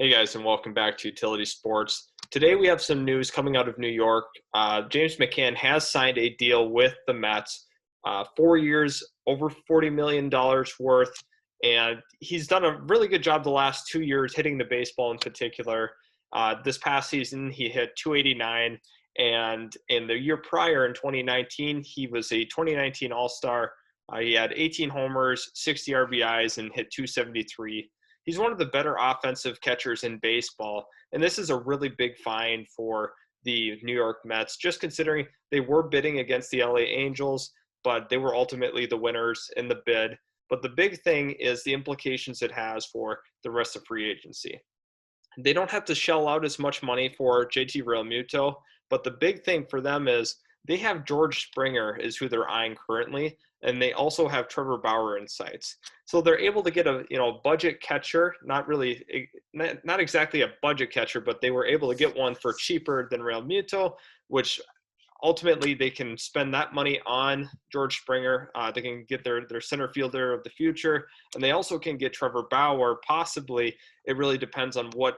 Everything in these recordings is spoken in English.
Hey guys, and welcome back to Utility Sports. Today we have some news coming out of New York. James McCann has signed a deal with the Mets, 4 years, over $40 million worth, and he's done a really good job the last 2 years hitting the baseball in particular. This past season he hit 289, and in the year prior in 2019 he was a 2019 All-Star. He had 18 homers, 60 RBIs, and hit 273. He's one of the better offensive catchers in baseball, and this is a really big find for the New York Mets, just considering they were bidding against the LA Angels, but they were ultimately the winners in the bid. But the big thing is the implications it has for the rest of free agency. They don't have to shell out as much money for JT Realmuto, but the big thing for them is they have George Springer is who they're eyeing currently, and they also have Trevor Bauer in sights. So they're able to get a budget catcher, not exactly a budget catcher, but they were able to get one for cheaper than Realmuto, which ultimately they can spend that money on George Springer. They can get their center fielder of the future, and they also can get Trevor Bauer. Possibly, it really depends on what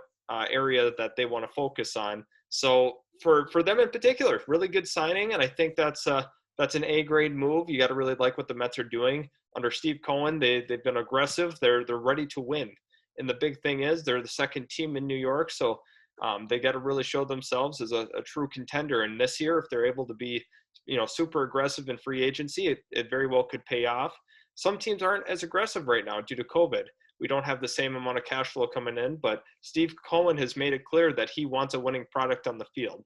area that they want to focus on. So for them in particular, really good signing, and I think that's an A-grade move. You got to really like what the Mets are doing under Steve Cohen. They've been aggressive. They're ready to win, and the big thing is they're the second team in New York, so they got to really show themselves as a true contender. And this year, if they're able to be, super aggressive in free agency, it very well could pay off. Some teams aren't as aggressive right now due to COVID. We don't have the same amount of cash flow coming in, but Steve Cohen has made it clear that he wants a winning product on the field.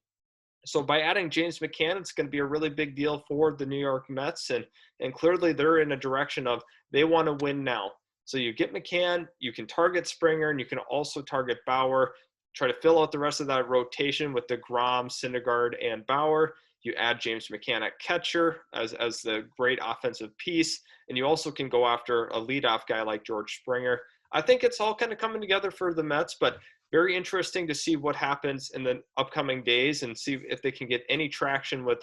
So by adding James McCann, it's going to be a really big deal for the New York Mets, and clearly they're in a direction of they want to win now. So you get McCann, you can target Springer, and you can also target Bauer. Try to fill out the rest of that rotation with DeGrom, Syndergaard, and Bauer. You add James McCann at catcher as the great offensive piece, and you also can go after a leadoff guy like George Springer. I think it's all kind of coming together for the Mets, but very interesting to see what happens in the upcoming days and see if they can get any traction with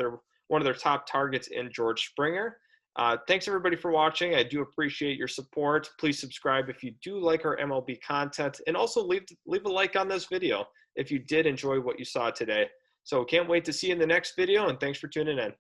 one of their top targets in George Springer. Thanks everybody for watching. I do appreciate your support. Please subscribe if you do like our MLB content, and also leave a like on this video if you did enjoy what you saw today. So can't wait to see you in the next video, and thanks for tuning in.